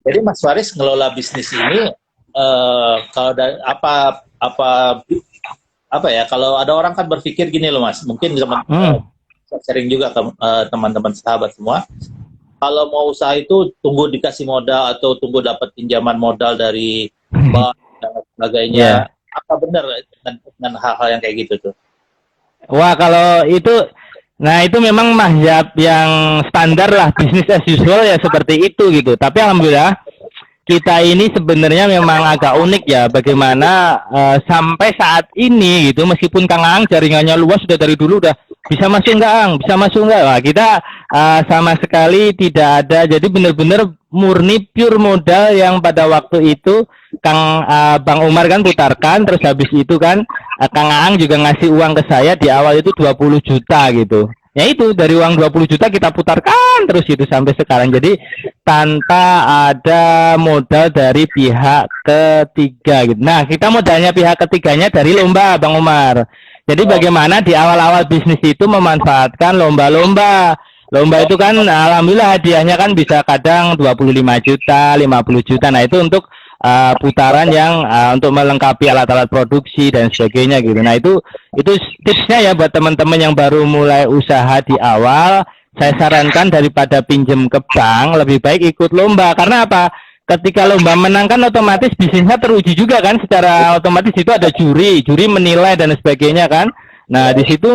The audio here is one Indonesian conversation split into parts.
Jadi Mas Faris ngelola bisnis ini kalau ada apa apa ya, kalau ada orang kan berpikir gini loh Mas, mungkin teman Hmm. sharing juga ke teman-teman sahabat semua, kalau mau usaha itu tunggu dikasih modal atau tunggu dapat pinjaman modal dari bank dan sebagainya. Ya. Apa benar dengan hal-hal yang kayak gitu tuh? Wah, kalau itu, nah itu memang mazhab yang standar lah, bisnis as usual ya seperti itu gitu. Tapi alhamdulillah kita ini sebenarnya memang agak unik ya, bagaimana sampai saat ini gitu, meskipun Kang Ang jaringannya luas sudah dari dulu udah bisa masuk nggak Ang, bisa masuk nggak, wah, kita sama sekali tidak ada, jadi benar-benar murni pure modal yang pada waktu itu Bang Umar kan putarkan, terus habis itu kan Kang Ang juga ngasih uang ke saya di awal itu 20 juta gitu. Ya itu dari uang 20 juta kita putarkan terus itu sampai sekarang. Jadi tanpa ada modal dari pihak ketiga gitu. Nah, kita modalnya pihak ketiganya dari lomba, Bang Umar. Jadi Oh, bagaimana di awal-awal bisnis itu memanfaatkan lomba-lomba. Lomba oh, itu kan alhamdulillah hadiahnya kan bisa kadang 25 juta, 50 juta. Nah, itu untuk putaran yang untuk melengkapi alat-alat produksi dan sebagainya gitu. Nah, itu tipsnya ya buat teman-teman yang baru mulai usaha di awal, saya sarankan daripada pinjem ke bank, lebih baik ikut lomba. Karena apa? Ketika lomba menang kan otomatis bisnisnya teruji juga kan, secara otomatis itu ada juri, juri menilai dan sebagainya kan. Nah, di situ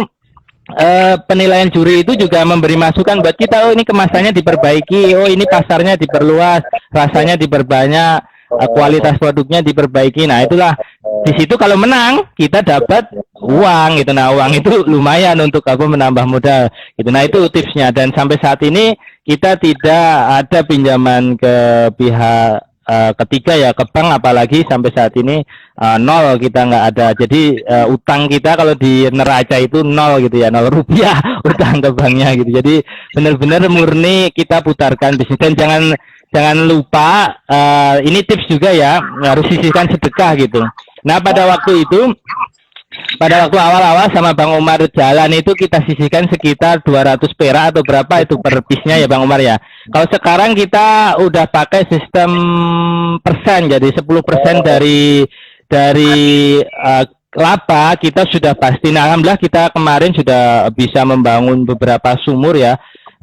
penilaian juri itu juga memberi masukan buat kita, oh ini kemasannya diperbaiki, oh ini pasarnya diperluas, rasanya diperbanyak, kualitas produknya diperbaiki. Nah, itulah di situ kalau menang kita dapat uang gitu. Nah, uang itu lumayan untuk apa menambah modal gitu. Nah, itu tipsnya, dan sampai saat ini kita tidak ada pinjaman ke pihak ketiga ya, ke bank, apalagi sampai saat ini nol, kita nggak ada. Jadi utang kita kalau di neraca itu nol gitu ya, 0 rupiah utang ke banknya gitu. Jadi benar-benar murni kita putarkan bisnis. Dan jangan lupa ini tips juga ya, harus sisihkan sedekah gitu. Nah, pada waktu awal-awal sama Bang Umar jalan itu kita sisihkan sekitar 200 perak atau berapa itu per piece-nya ya Bang Umar ya. Kalau sekarang kita udah pakai sistem persen, jadi 10% dari laba kita sudah pasti. Nah, alhamdulillah kita kemarin sudah bisa membangun beberapa sumur ya.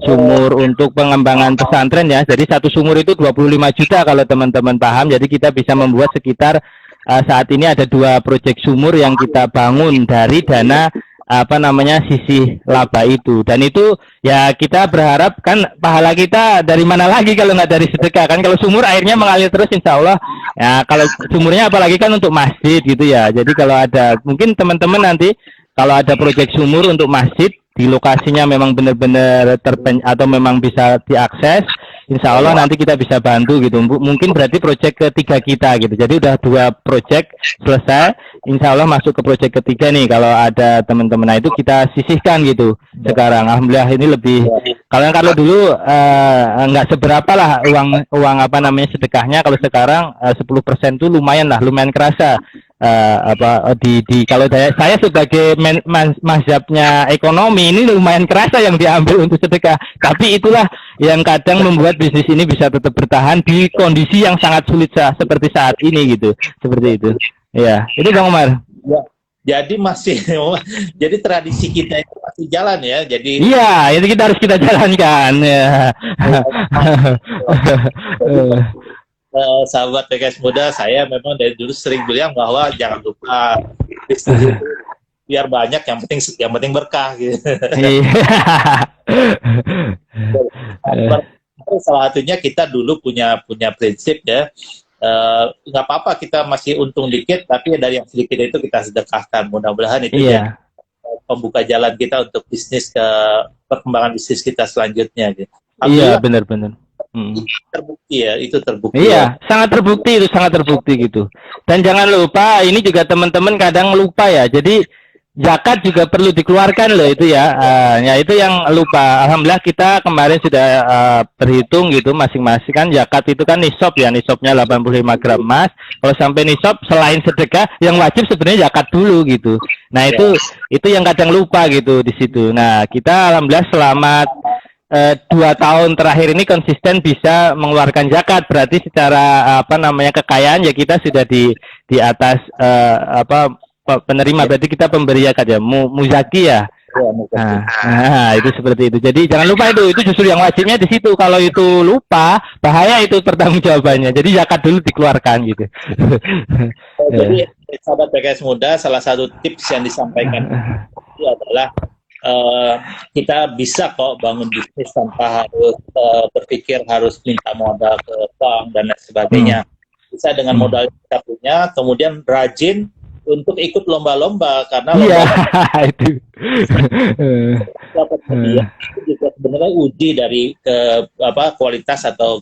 Sumur untuk pengembangan pesantren ya. Jadi satu sumur itu 25 juta kalau teman-teman paham. Jadi kita bisa membuat sekitar saat ini ada 2 proyek sumur yang kita bangun dari dana apa namanya sisi laba itu. Dan itu ya kita berharap kan pahala kita dari mana lagi kalau nggak dari sedekah kan. Kalau sumur airnya mengalir terus insya Allah ya, kalau sumurnya apalagi kan untuk masjid gitu ya. Jadi kalau ada mungkin teman-teman nanti kalau ada proyek sumur untuk masjid di lokasinya memang benar-benar atau memang bisa diakses, insya Allah nanti kita bisa bantu gitu. Mungkin berarti proyek ketiga kita gitu. Jadi udah 2 proyek selesai, insya Allah masuk ke proyek ketiga nih. Kalau ada teman-teman, nah itu kita sisihkan gitu. Sekarang alhamdulillah ini lebih, kalau dulu nggak seberapa lah uang apa namanya sedekahnya. Kalau sekarang 10% tuh lumayan lah, lumayan kerasa. Di kalau saya sebagai mazhabnya ekonomi ini lumayan kerasa yang diambil untuk sedekah, tapi itulah yang kadang membuat bisnis ini bisa tetap bertahan di kondisi yang sangat sulit seperti saat ini gitu, seperti itu ya. Itu Bang Umar. ya. Jadi masih, jadi tradisi kita itu masih jalan ya. Jadi Iya, itu kita jalankan ya. sahabat PKS Muda, saya memang dari dulu sering bilang bahwa jangan lupa bisnis itu biar banyak, yang penting berkah gitu. Iya. Salah satunya kita dulu punya prinsip ya, nggak apa-apa kita masih untung dikit, tapi dari yang sedikit itu kita sedekahkan. Mudah-mudahan itu jadi Iya. pembuka jalan kita untuk bisnis ke perkembangan bisnis kita selanjutnya gitu. Iya, Alhamdulillah benar-benar. terbukti ya, itu terbukti ya. Iya, sangat terbukti gitu. Dan jangan lupa, ini juga teman-teman kadang lupa ya. Jadi zakat juga perlu dikeluarkan loh itu ya. Ya itu yang lupa. Alhamdulillah kita kemarin sudah berhitung gitu masing-masing kan, zakat itu kan nisab ya, nisabnya 85 gram emas. Kalau sampai nisab selain sedekah yang wajib sebenarnya zakat dulu gitu. Nah, itu yang kadang lupa gitu di situ. Nah, kita alhamdulillah selamat 2 tahun terakhir ini konsisten bisa mengeluarkan zakat, berarti secara apa namanya kekayaan ya kita sudah di atas penerima, berarti kita pemberi zakat ya, muzaki ya. Nah, itu seperti itu. Jadi jangan lupa itu justru yang wajibnya di situ. Kalau itu lupa, bahaya itu pertanggungjawabannya. Jadi zakat dulu dikeluarkan gitu. Jadi sahabat PKS Muda, salah satu tips yang disampaikan itu adalah kita bisa kok bangun bisnis tanpa harus berpikir harus minta modal ke bank dan lain sebagainya. Bisa dengan modal yang kita punya, kemudian rajin untuk ikut lomba-lomba, karena lomba itu juga sebenarnya uji dari kualitas atau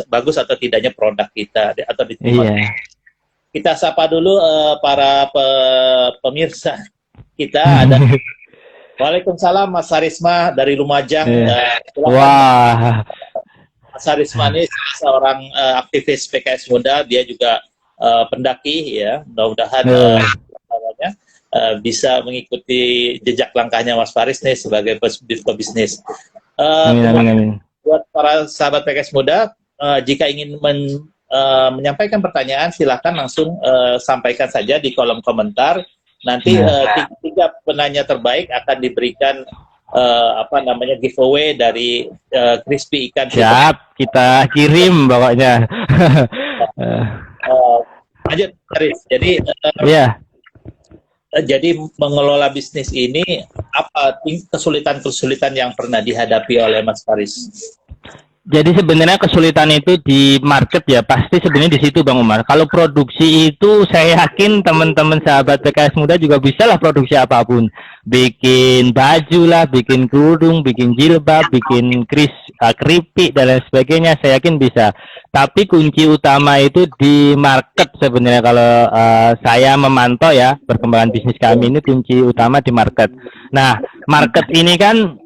bagus atau tidaknya produk kita atau diterima. Kita sapa dulu para pemirsa kita. Ada Waalaikumsalam Mas Harisma dari Lumajang. Wah, Mas Harisma ini seorang aktivis PKS Muda, dia juga pendaki ya, mudah-mudahan bisa mengikuti jejak langkahnya Mas Faris nih sebagai pebisnis. Buat para sahabat PKS Muda, jika ingin menyampaikan pertanyaan, silahkan langsung sampaikan saja di kolom komentar. Nanti 3 penanya terbaik akan diberikan giveaway dari crispy ikan. Siap, kita kirim pokoknya. Lanjut, Faris. Jadi jadi mengelola bisnis ini, apa kesulitan-kesulitan yang pernah dihadapi oleh Mas Faris? Jadi sebenarnya kesulitan itu di market ya, pasti sebenarnya di situ Bang Umar. Kalau produksi itu saya yakin teman-teman sahabat PKS Muda juga bisa lah produksi apapun. Bikin baju lah, bikin kerudung, bikin jilbab, bikin keripik dan lain sebagainya, saya yakin bisa. Tapi kunci utama itu di market sebenarnya. Kalau saya memantau ya perkembangan bisnis kami ini, kunci utama di market. Nah, market ini kan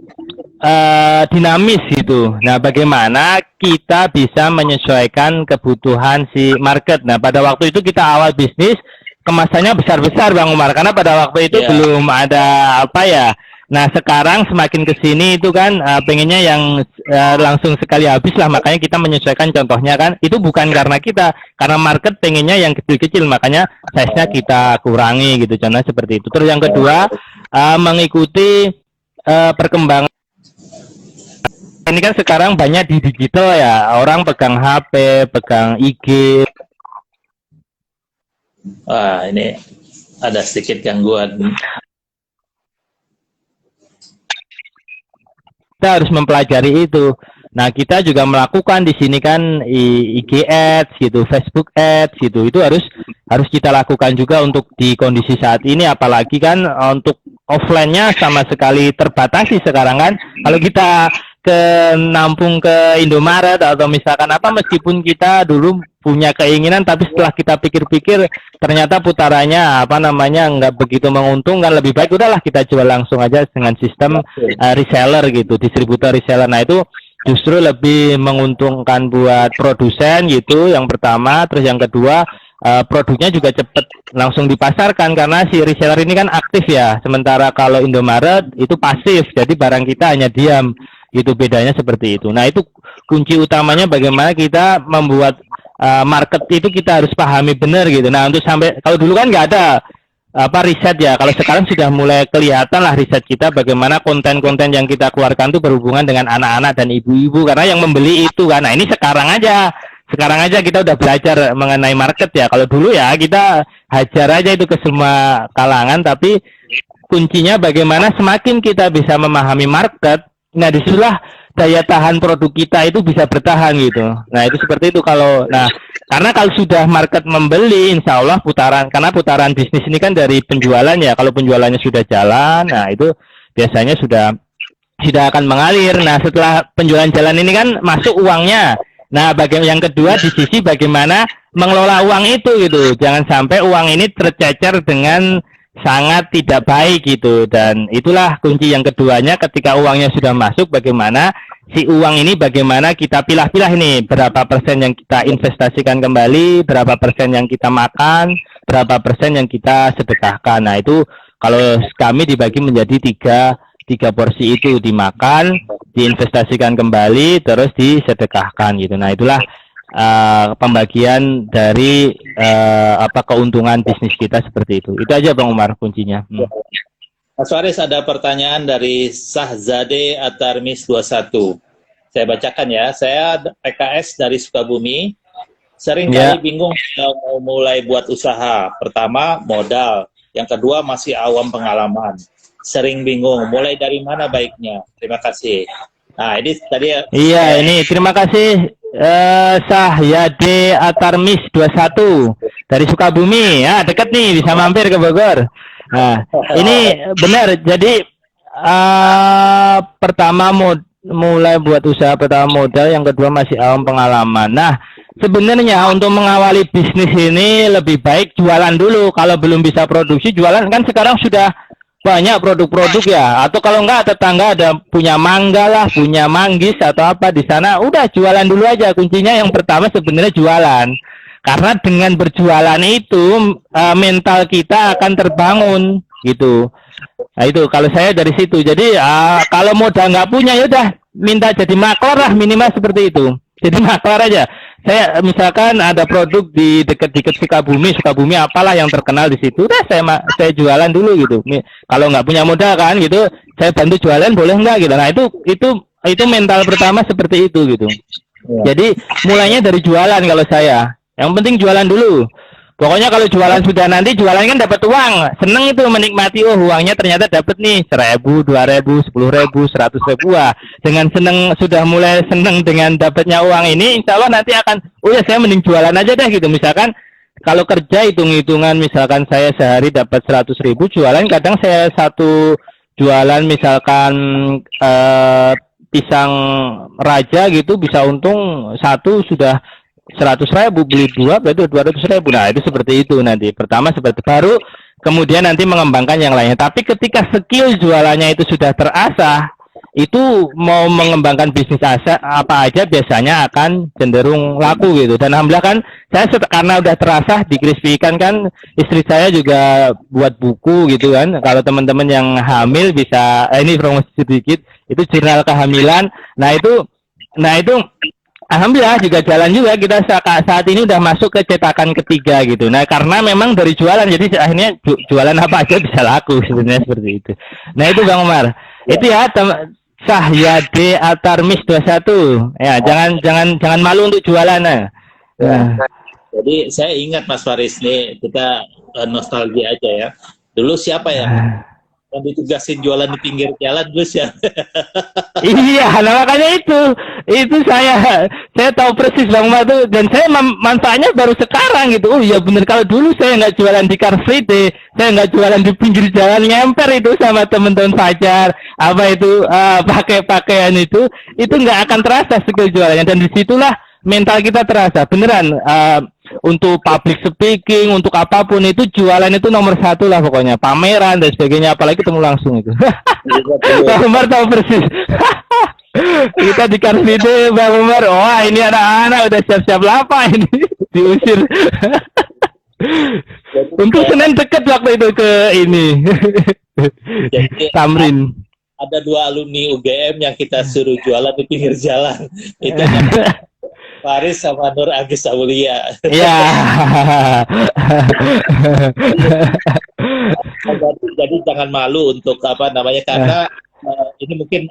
dinamis gitu. Nah, bagaimana kita bisa menyesuaikan kebutuhan si market. Nah, pada waktu itu kita awal bisnis kemasannya besar-besar Bang Umar, karena pada waktu itu belum ada apa ya. Nah, sekarang semakin kesini itu kan pengennya yang langsung sekali habis lah, makanya kita menyesuaikan. Contohnya kan itu bukan karena kita, karena market pengennya yang kecil-kecil, makanya size-nya kita kurangi gitu. Contohnya seperti itu. Terus yang kedua, mengikuti perkembangan. Ini kan sekarang banyak di digital ya, orang pegang HP, pegang IG. Wah, ini ada sedikit gangguan. Kita harus mempelajari itu. Nah, kita juga melakukan di sini kan IG Ads gitu, Facebook Ads gitu. Itu harus kita lakukan juga untuk di kondisi saat ini, apalagi kan untuk offline-nya sama sekali terbatasi sekarang kan. Kalau kita nampung ke Indomaret atau misalkan apa, meskipun kita dulu punya keinginan, tapi setelah kita pikir-pikir ternyata putarannya nggak begitu menguntungkan. Lebih baik udahlah kita jual langsung aja dengan sistem reseller gitu, distributor reseller. Nah, itu justru lebih menguntungkan buat produsen gitu, yang pertama. Terus yang kedua, produknya juga cepat langsung dipasarkan karena si reseller ini kan aktif ya, sementara kalau Indomaret itu pasif, jadi barang kita hanya diam. Itu bedanya seperti itu. Nah, itu kunci utamanya bagaimana kita membuat market itu kita harus pahami benar gitu. Nah, untuk sampai, kalau dulu kan nggak ada riset ya, kalau sekarang sudah mulai kelihatan lah riset kita, bagaimana konten-konten yang kita keluarkan itu berhubungan dengan anak-anak dan ibu-ibu, karena yang membeli itu kan. Nah, ini sekarang aja kita udah belajar mengenai market ya. Kalau dulu ya kita hajar aja itu ke semua kalangan, tapi kuncinya bagaimana semakin kita bisa memahami market, nah disitulah daya tahan produk kita itu bisa bertahan gitu. Nah, itu seperti itu karena kalau sudah market membeli, insya Allah karena putaran bisnis ini kan dari penjualan ya. Kalau penjualannya sudah jalan, nah itu biasanya sudah akan mengalir. Nah, setelah penjualan jalan ini kan masuk uangnya. Nah, yang kedua di sisi bagaimana mengelola uang itu gitu. Jangan sampai uang ini tercecer dengan sangat tidak baik gitu. Dan itulah kunci yang keduanya, ketika uangnya sudah masuk, bagaimana si uang ini, bagaimana kita pilah-pilah ini, berapa persen yang kita investasikan kembali, berapa persen yang kita makan, berapa persen yang kita sedekahkan. Nah, itu kalau kami dibagi menjadi 3 porsi itu dimakan, diinvestasikan kembali, terus disedekahkan gitu. Nah itulah pembagian dari keuntungan bisnis kita seperti itu. Itu aja Bang Umar kuncinya. Mas Faris, ada pertanyaan dari Sahzade Atarmis 21. Saya bacakan ya. Saya PKS dari Sukabumi. Sering kali bingung mau mulai buat usaha. Pertama, modal. Yang kedua, masih awam pengalaman. Sering bingung, mulai dari mana baiknya? Terima kasih. Nah, ini tadi ya. Iya, ini terima kasih Sahyade Atarmis 21 dari Sukabumi. Ya, dekat nih, bisa mampir ke Bogor. Nah, ini benar. Jadi pertama mulai buat usaha, pertama modal, yang kedua masih awam pengalaman. Nah, sebenarnya untuk mengawali bisnis ini lebih baik jualan dulu. Kalau belum bisa produksi, jualan kan sekarang sudah banyak produk-produk ya. Atau kalau enggak tetangga ada punya mangga lah, punya manggis atau apa di sana, udah jualan dulu aja. Kuncinya yang pertama sebenarnya jualan. Karena dengan berjualan itu mental kita akan terbangun gitu. Nah itu kalau saya dari situ. Jadi kalau modal nggak punya ya udah minta jadi maklar lah, minimal seperti itu. Jadi maklar aja. Saya misalkan ada produk di dekat Sukabumi apalah yang terkenal di situ, udah saya jualan dulu gitu. Kalau nggak punya modal kan gitu, saya bantu jualan boleh nggak gitu. Nah itu mental pertama seperti itu gitu. Jadi mulainya dari jualan kalau saya. Yang penting jualan dulu. Pokoknya kalau jualan sudah nanti jualan kan dapat uang. Seneng itu menikmati, uangnya ternyata dapat nih 1.000, 2.000, 10.000, 100.000. Dengan seneng, sudah mulai seneng dengan dapatnya uang ini, insya Allah nanti akan, ya saya mending jualan aja deh gitu. Misalkan kalau kerja hitung-hitungan, misalkan saya sehari dapat 100.000, jualan kadang saya satu jualan misalkan pisang raja gitu bisa untung satu sudah 100.000, beli 2 berarti 200.000. Nah itu seperti itu nanti. Pertama seperti baru, kemudian nanti mengembangkan yang lainnya. Tapi ketika skill jualannya itu sudah terasah, itu mau mengembangkan bisnis apa aja biasanya akan cenderung laku gitu. Dan alhamdulillah kan saya karena udah terasah di Crispy Ikan kan, istri saya juga buat buku gitu kan. Kalau teman-teman yang hamil bisa ini promosi sedikit, itu jurnal kehamilan. Nah itu alhamdulillah juga jalan juga, kita saat ini udah masuk ke cetakan ketiga gitu. Nah karena memang dari jualan, jadi akhirnya jualan apa aja bisa laku sebenarnya seperti itu. Nah itu Bang Umar, itu ya Sahyade Atarmis 21 ya, jangan malu untuk jualan. Nah. Jadi saya ingat Mas Faris nih, kita nostalgia aja ya. Dulu siapa ya yang ditugasin jualan di pinggir jalan dulu siapa? Iya, nah makanya itu saya tahu persis Bang Umar tuh, dan saya manfaatnya baru sekarang gitu. Oh iya bener, kalau dulu saya nggak jualan di Car Free Day, saya nggak jualan di pinggir jalan ngemper itu sama teman-teman Fajar, apa itu pakai pakaian itu nggak akan terasa skill jualannya, dan disitulah mental kita terasa beneran. Untuk public speaking, untuk apapun itu jualan itu nomor 1 lah pokoknya, pameran dan sebagainya, apalagi ketemu langsung itu. Bang Umar tahu persis. Kita di Car Free Day, Bang Umar, wah ini anak-anak udah siap-siap lapa ini diusir. Untuk Senin deket waktu itu ke ini. Tamrin. Ada 2 alumni UGM yang kita suruh jualan di pinggir jalan. Itu Faris sama Nur Agis Aulia. Iya. Jadi jangan malu untuk karena ini mungkin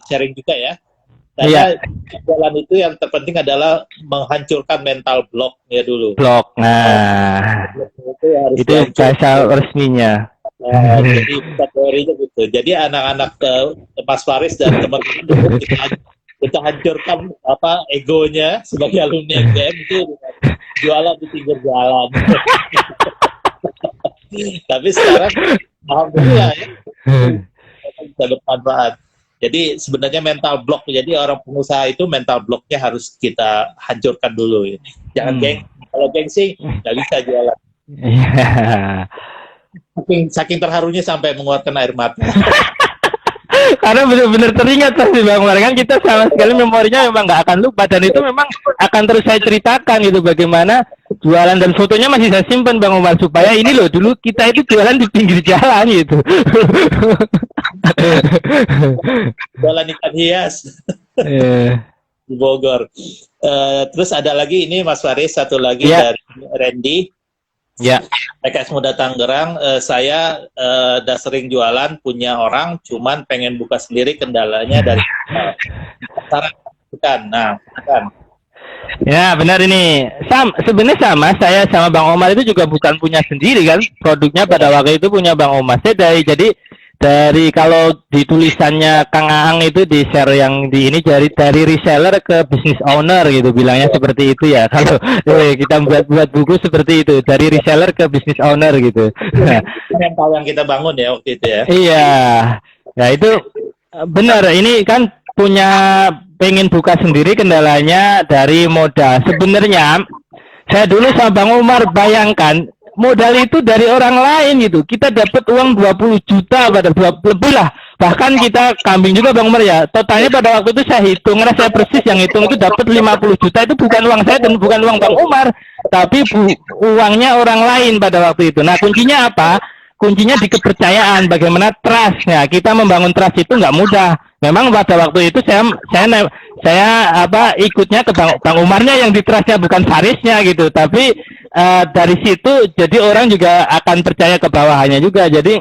sharing juga ya. Karena jualan itu yang terpenting adalah menghancurkan mental blocknya dulu. Blok. Nah, itu bahasa resminya. Jadi teorinya gitu. Jadi anak-anak Mas Faris dan teman-teman kita hancurkan egonya sebagai alumni UGM itu jualan di pinggir jalan. Tapi sekarang alhamdulillah ya, bisa bermanfaat. Jadi sebenarnya mental block, jadi orang pengusaha itu mental blocknya harus kita hancurkan dulu. Jangan kalau gengsi nggak bisa jualan. Saking terharunya sampai mengeluarkan air mata. Karena benar-benar teringat pasti Bang Umar, kan kita sama sekali memorinya memang nggak akan lupa, dan itu memang akan terus saya ceritakan gitu bagaimana jualan, dan fotonya masih saya simpan Bang Umar, supaya ini loh dulu kita itu jualan di pinggir jalan gitu. Jualan ikan hias di Bogor. Terus ada lagi ini Mas Faris, satu lagi dari Randy. Ya. PKS Muda Tangerang, saya udah sering jualan, punya orang, cuman pengen buka sendiri, kendalanya dari cara bukan. Nah, bukan. Ya benar ini. Sebenarnya sama, saya sama Bang Omar itu juga bukan punya sendiri kan, produknya pada waktu itu punya Bang Omar. Saya dari kalau di tulisannya Kang Aang itu di share yang di ini dari reseller ke business owner gitu, bilangnya seperti itu ya. Kalau kita buat buku seperti itu, dari reseller ke business owner gitu. Mental yang kita bangun ya waktu itu ya. Iya, ya itu benar. Ini kan pengen buka sendiri, kendalanya dari modal. Sebenarnya saya dulu sama Bang Umar bayangkan modal itu dari orang lain gitu. Kita dapat uang 20 juta pada lebih lah. Bahkan kita kambing juga Bang Umar ya. Totalnya pada waktu itu saya hitung, karena saya persis yang hitung itu dapat 50 juta, itu bukan uang saya dan bukan uang Bang Umar, tapi uangnya orang lain pada waktu itu. Nah, kuncinya apa? Kuncinya di kepercayaan, bagaimana trust. Nah, kita membangun trust itu nggak mudah. Memang pada waktu itu saya ikutnya ke Bang Umarnya yang di trustnya, bukan Farisnya gitu. Tapi dari situ jadi orang juga akan percaya ke bawahannya juga. Jadi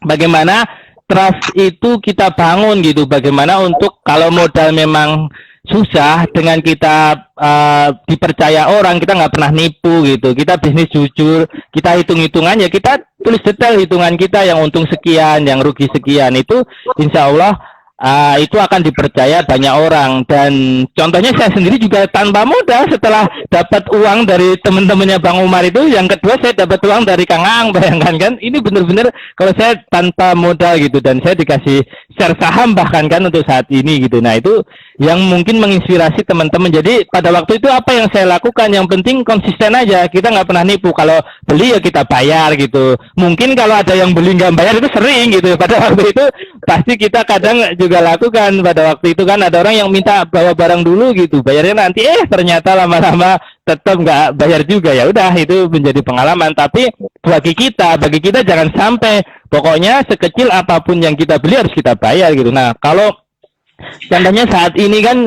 bagaimana trust itu kita bangun gitu. Bagaimana untuk kalau modal memang susah, dengan kita dipercaya orang, kita nggak pernah nipu gitu, kita bisnis jujur, kita hitung-hitungannya, kita tulis detail hitungan kita, yang untung sekian, yang rugi sekian, itu insya Allah itu akan dipercaya banyak orang. Dan contohnya saya sendiri juga tanpa modal, setelah dapat uang dari teman-temannya Bang Umar itu, yang kedua saya dapat uang dari Kang Aang. Bayangkan kan, ini benar-benar kalau saya tanpa modal gitu, dan saya dikasih share saham bahkan kan untuk saat ini gitu. Nah, itu yang mungkin menginspirasi teman-teman. Jadi pada waktu itu apa yang saya lakukan, yang penting konsisten aja, kita nggak pernah nipu. Kalau beli ya kita bayar gitu. Mungkin kalau ada yang beli nggak bayar itu sering gitu. Pada waktu itu pasti kita kadang juga lakukan. Pada waktu itu kan ada orang yang minta bawa barang dulu gitu, bayarnya nanti, ternyata lama-lama tetap nggak bayar juga. Ya udah, itu menjadi pengalaman. Tapi bagi kita jangan sampai, pokoknya sekecil apapun yang kita beli harus kita bayar gitu. Nah, kalau contohnya saat ini kan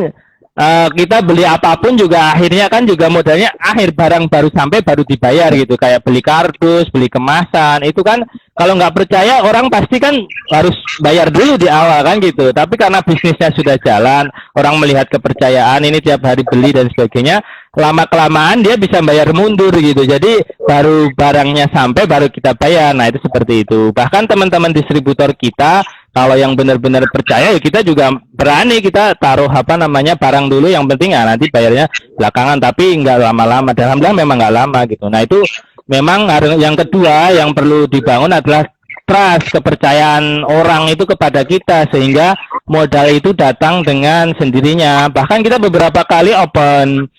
kita beli apapun juga akhirnya kan juga modalnya akhir, barang baru sampai baru dibayar gitu. Kayak beli kardus, beli kemasan, itu kan kalau nggak percaya orang pasti kan harus bayar dulu di awal kan gitu. Tapi karena bisnisnya sudah jalan, orang melihat kepercayaan, ini tiap hari beli dan sebagainya, lama-kelamaan dia bisa bayar mundur gitu. Jadi baru barangnya sampai baru kita bayar. Nah, itu seperti itu. Bahkan teman-teman distributor kita, kalau yang benar-benar percaya ya kita juga berani, kita taruh barang dulu, yang penting ya nanti bayarnya belakangan, tapi nggak lama-lama. Dan alhamdulillah memang nggak lama gitu. Nah, itu memang yang kedua yang perlu dibangun adalah trust, kepercayaan orang itu kepada kita, sehingga modal itu datang dengan sendirinya. Bahkan kita beberapa kali open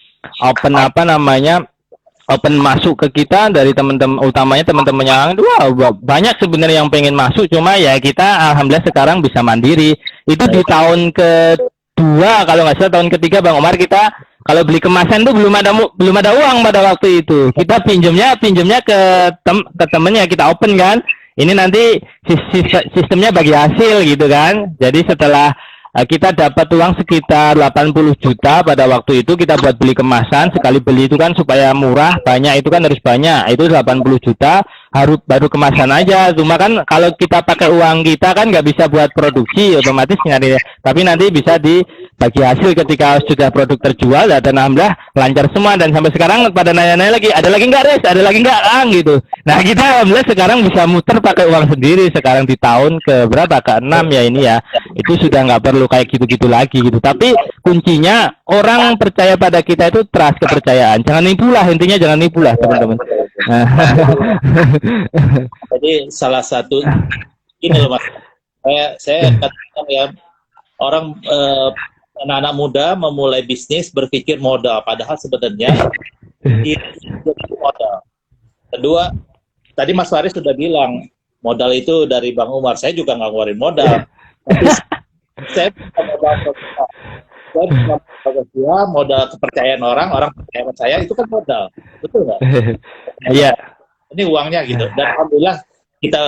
masuk ke kita dari teman-teman, utamanya teman-teman yang banyak sebenarnya yang pengen masuk, cuma ya kita alhamdulillah sekarang bisa mandiri. Itu di tahun kedua kalau nggak salah, tahun ketiga Bang Omar, kita kalau beli kemasan tuh belum ada uang pada waktu itu. Kita pinjamnya ke temennya, kita open kan. Ini nanti sistemnya bagi hasil gitu kan. Jadi setelah kita dapat uang sekitar 80 juta pada waktu itu, kita buat beli kemasan. Sekali beli itu kan supaya murah, banyak itu kan harus banyak. Itu 80 juta baru kemasan aja. Cuma kan kalau kita pakai uang kita kan nggak bisa buat produksi otomatis nyari, tapi nanti bisa dibagi hasil ketika sudah produk terjual. Dan alhamdulillah lancar semua, dan sampai sekarang pada nanya-nanya lagi, ada lagi nggak Res, ada lagi nggak gitu. Nah, kita alhamdulillah sekarang bisa muter pakai uang sendiri sekarang di tahun ke-6 ya ini ya. Itu sudah nggak perlu kayak gitu-gitu lagi gitu. Tapi kuncinya orang percaya pada kita itu trust, kepercayaan. Jangan nipu lah, intinya jangan nipu lah teman-teman. Jadi salah satu ini loh Mas, saya katakan ya, orang anak-anak muda memulai bisnis berpikir modal, padahal sebenarnya itu modal. Kedua, tadi Mas Faris sudah bilang modal itu dari Bang Umar, saya juga nggak ngeluarin modal. Tapi Saya bukan modal sosial. Saya bukan modal sosial, modal kepercayaan orang, orang percaya sama saya, itu kan modal. Betul nggak? Iya. Ini uangnya gitu. Dan alhamdulillah kita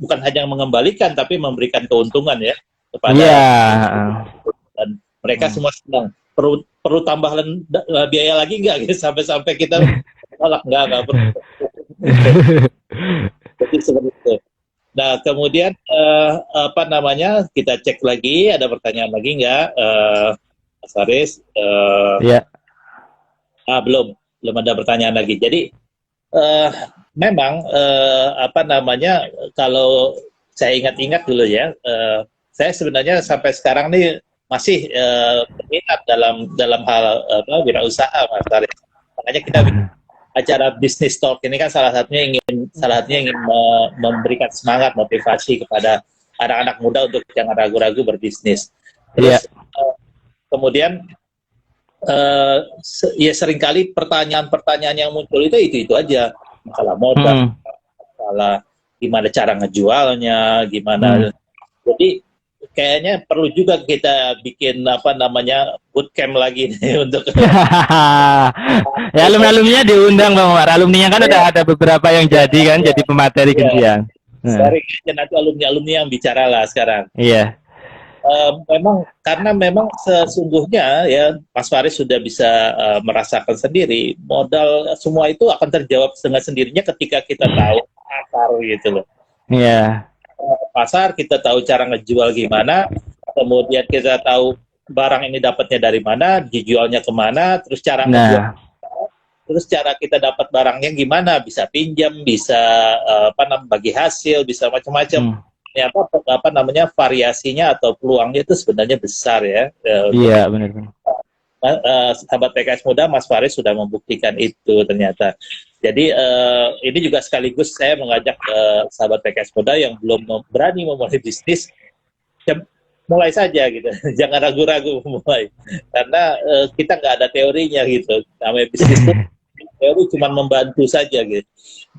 bukan hanya mengembalikan, tapi memberikan keuntungan ya kepada Iya. dan mereka semua senang. Perlu tambahan biaya lagi nggak gitu, sampai-sampai kita tolak nggak perlu. Jadi seperti itu. Nah, kemudian apa namanya, kita cek lagi, ada pertanyaan lagi nggak, Mas Haris? Iya. Belum ada pertanyaan lagi. Jadi memang apa namanya, kalau saya ingat-ingat dulu ya, saya sebenarnya sampai sekarang nih masih berminat dalam hal wirausaha, Mas Haris. Makanya kita acara Business Talk ini kan salah satunya ingin memberikan semangat, motivasi kepada anak-anak muda untuk jangan ragu-ragu berbisnis. Terus kemudian ya seringkali pertanyaan-pertanyaan yang muncul itu aja, masalah modal, masalah gimana cara ngejualnya, gimana. Jadi kayaknya perlu juga kita bikin apa namanya bootcamp lagi nih untuk ya alumni-alumninya diundang Bang Umar. Alumninya kan ada beberapa yang jadi kan jadi pemateri gentian. Sharing aja nanti alumni-alumni yang bicara lah sekarang. Iya. Memang sesungguhnya ya Mas Faris sudah bisa merasakan sendiri, modal semua itu akan terjawab dengan sendirinya ketika kita tahu pasar gitu loh. Iya. Pasar, kita tahu cara ngejual gimana, kemudian kita tahu barang ini dapatnya dari mana, dijualnya kemana, terus cara ngejual, terus cara kita dapat barangnya gimana, bisa pinjam, bisa bagi hasil, bisa macam-macam. Ternyata apa namanya, variasinya atau peluangnya itu sebenarnya besar ya. Iya, benar. Sahabat PKS Muda, Mas Faris sudah membuktikan itu ternyata. Jadi ini juga sekaligus saya mengajak sahabat PKS Muda yang belum berani memulai bisnis, mulai saja gitu. Jangan ragu-ragu memulai, karena kita nggak ada teorinya gitu. Namanya bisnis itu teori cuma membantu saja gitu.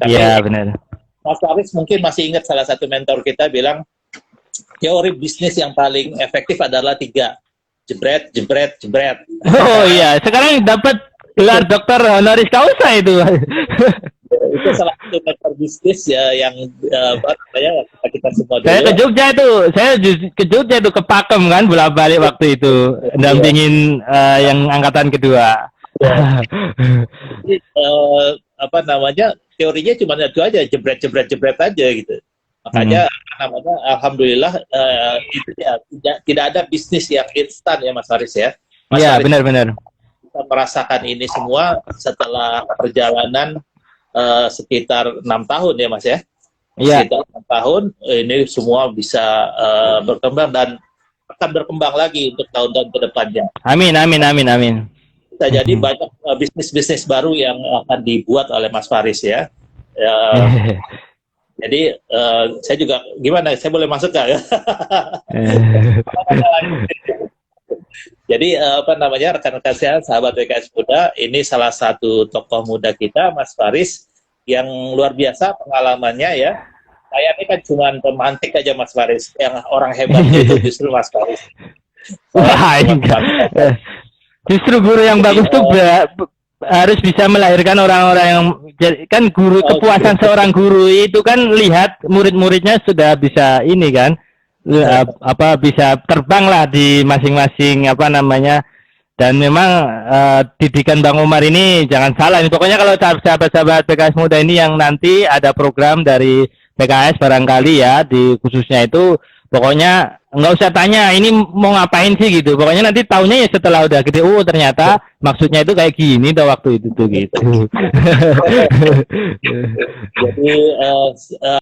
Iya, benar. Mas Faris mungkin masih ingat salah satu mentor kita bilang teori bisnis yang paling efektif adalah 3. Jebret, jebret, jebret. Oh iya, sekarang dapat gelar dokter honoris causa itu. Itu salah satu mentor bisnis ya yang kita semua dulu. Saya ke Jogja itu, ke Pakem kan, bolak-balik waktu itu, dampingin yang angkatan kedua. Ya. Jadi, apa namanya, teorinya cuma itu aja, jebret, jebret, jebret aja gitu. Makanya alhamdulillah itu ya, tidak ada bisnis yang instan ya Mas Haris ya. Iya, benar-benar. Kita merasakan ini semua setelah perjalanan sekitar 6 tahun ya Mas ya. Iya. Sekitar 6 tahun ini semua bisa berkembang dan akan berkembang lagi untuk tahun-tahun ke depannya. Amin. Bisa jadi banyak bisnis-bisnis baru yang akan dibuat oleh Mas Faris ya. Jadi saya juga gimana? Saya boleh masuk nggak ya? Jadi apa namanya, rekan-rekan saya, sahabat PKS Muda, ini salah satu tokoh muda kita, Mas Faris, yang luar biasa pengalamannya ya. Saya ini kan cuma pemantik aja Mas Faris. Yang orang hebatnya itu justru Mas Faris. Wah, justru guru yang bagus tuh harus bisa melahirkan orang-orang yang kan guru. Kepuasan seorang guru itu kan lihat murid-muridnya sudah bisa ini kan bisa terbang lah di masing-masing apa namanya. Dan memang didikan Bang Umar ini jangan salah ini. Pokoknya kalau sahabat-sahabat PKS Muda ini yang nanti ada program dari PKS barangkali ya di khususnya itu, pokoknya nggak usah tanya ini mau ngapain sih gitu. Pokoknya nanti taunya ya setelah udah gede. Oh ternyata maksudnya itu kayak gini tuh waktu itu tuh gitu. Jadi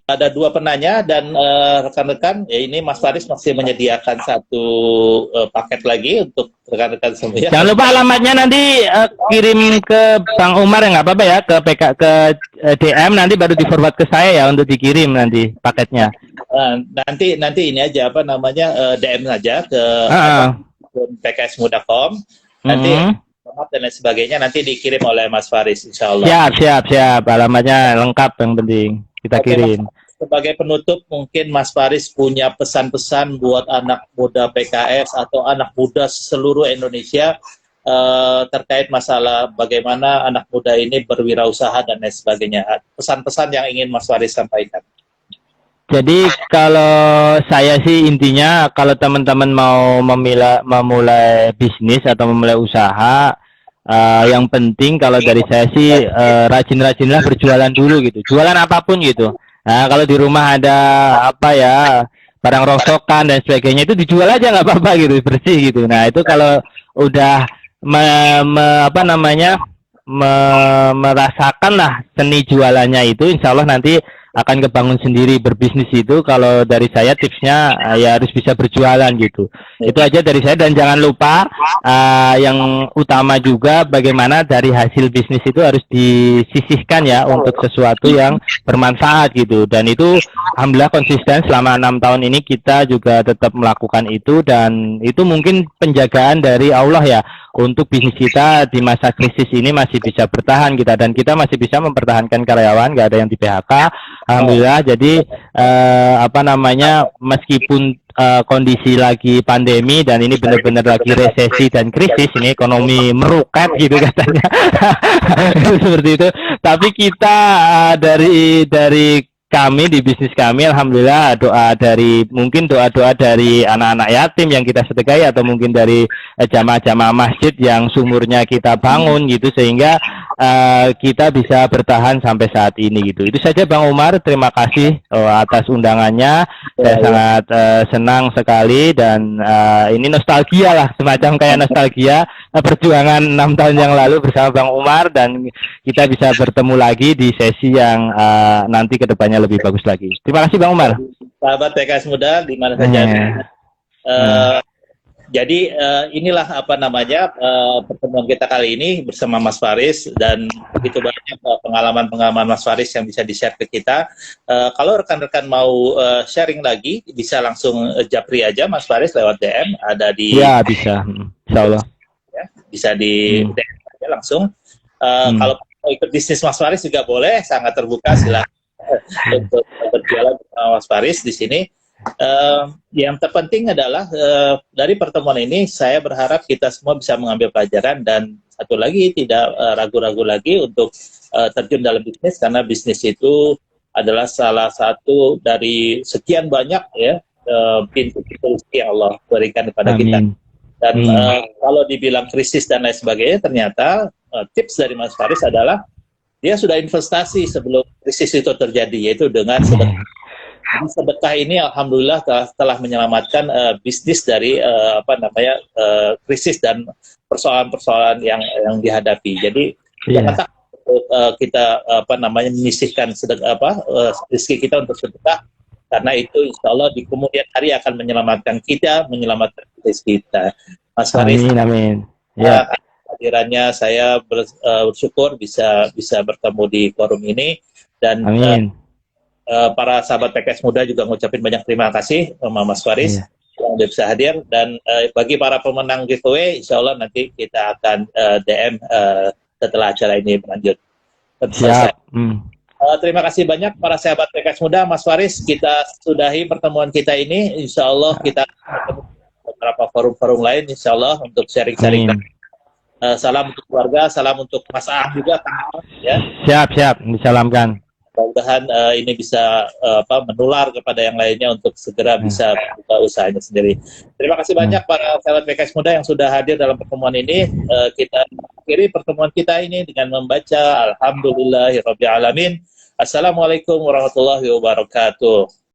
ada 2 penanya dan rekan-rekan ya, ini Mas Faris masih menyediakan 1 paket lagi untuk rekan-rekan semua. Jangan lupa alamatnya nanti kirim ke Bang Umar ya, nggak apa-apa ya, ke DM nanti baru di forward ke saya ya untuk dikirim nanti paketnya. Nanti ini aja apa namanya DM saja ke pksmuda.com, nanti dan lain sebagainya nanti dikirim oleh Mas Faris insyaallah. Siap alamatnya lengkap, yang penting kita kirim. sebagai penutup mungkin Mas Faris punya pesan-pesan buat anak muda PKS atau anak muda seluruh Indonesia terkait masalah bagaimana anak muda ini berwirausaha dan lain sebagainya. Pesan-pesan yang ingin Mas Faris sampaikan. Jadi kalau saya sih intinya kalau teman-teman mau memulai bisnis atau memulai usaha, yang penting kalau dari saya sih rajin-rajinlah berjualan dulu gitu. Jualan apapun gitu. Nah kalau di rumah ada apa ya barang rongsokan dan sebagainya itu dijual aja nggak apa-apa gitu, bersih gitu. Nah itu kalau udah apa namanya merasakan lah seni jualannya itu, insya Allah nanti akan kebangun sendiri berbisnis itu. Kalau dari saya tipsnya ya harus bisa berjualan gitu. Itu aja dari saya, dan jangan lupa yang utama juga bagaimana dari hasil bisnis itu harus disisihkan ya untuk sesuatu yang bermanfaat gitu. Dan itu alhamdulillah konsisten selama 6 tahun ini kita juga tetap melakukan itu, dan itu mungkin penjagaan dari Allah ya untuk bisnis kita di masa krisis ini masih bisa bertahan kita, dan kita masih bisa mempertahankan karyawan, nggak ada yang di PHK. Alhamdulillah. Jadi apa namanya, meskipun kondisi lagi pandemi dan ini benar-benar lagi resesi dan krisis, ini ekonomi merukat gitu katanya. Seperti itu. Tapi kita dari kami di bisnis kami, alhamdulillah doa dari mungkin doa-doa dari anak-anak yatim yang kita sedekahi, atau mungkin dari jamaah-jamaah masjid yang sumurnya kita bangun gitu, sehingga kita bisa bertahan sampai saat ini gitu. Itu saja Bang Umar, terima kasih atas undangannya. Saya sangat senang sekali, dan ini nostalgia lah, semacam kayak nostalgia perjuangan 6 tahun yang lalu bersama Bang Umar, dan kita bisa bertemu lagi di sesi yang nanti kedepannya lebih bagus lagi. Terima kasih Bang Umar. Sahabat PKS Muda di mana saja. Jadi inilah apa namanya pertemuan kita kali ini bersama Mas Faris, dan begitu banyak pengalaman-pengalaman Mas Faris yang bisa di-share ke kita. Kalau rekan-rekan mau sharing lagi, bisa langsung japri aja Mas Faris lewat DM, ada di. Ya bisa, insya Allah. Ya, bisa di DM aja langsung. Kalau mau ikut bisnis Mas Faris juga boleh, sangat terbuka, silakan untuk berjualan bersama Mas Faris di sini. Yang terpenting adalah dari pertemuan ini saya berharap kita semua bisa mengambil pelajaran, dan satu lagi tidak ragu-ragu lagi untuk terjun dalam bisnis, karena bisnis itu adalah salah satu dari sekian banyak ya pintu-pintu rezeki yang Allah berikan kepada kita. Dan kalau dibilang krisis dan lain sebagainya, ternyata tips dari Mas Faris adalah dia sudah investasi sebelum krisis itu terjadi, yaitu dengan sedekah. Sedekah ini alhamdulillah telah menyelamatkan bisnis dari krisis dan persoalan-persoalan yang dihadapi. Jadi jangan takut kita menyisihkan rezeki kita untuk sedekah, karena itu insya Allah di kemudian hari akan menyelamatkan kita, menyelamatkan bisnis kita. Mas Faris, amin. Ya. Hadirannya saya bersyukur bisa bertemu di forum ini, dan para sahabat PKS Muda juga ngucapin banyak terima kasih sama Mas Faris yang udah bisa hadir, dan bagi para pemenang giveaway insya Allah nanti kita akan DM setelah acara ini berlanjut. Siap. Terima kasih banyak para sahabat PKS Muda. Mas Faris, kita sudahi pertemuan kita ini, insya Allah kita bertemu beberapa forum-forum lain insya Allah untuk sharing-sharing. Salam untuk keluarga, salam untuk Mas Ah juga, ya. Siap, disalamkan. Mudah-mudahan ini bisa menular kepada yang lainnya untuk segera bisa membuka usahanya sendiri. Terima kasih banyak para sahabat PKS Muda yang sudah hadir dalam pertemuan ini. Kita akhiri pertemuan kita ini dengan membaca Alhamdulillahirabbil alamin. Assalamualaikum warahmatullahi wabarakatuh.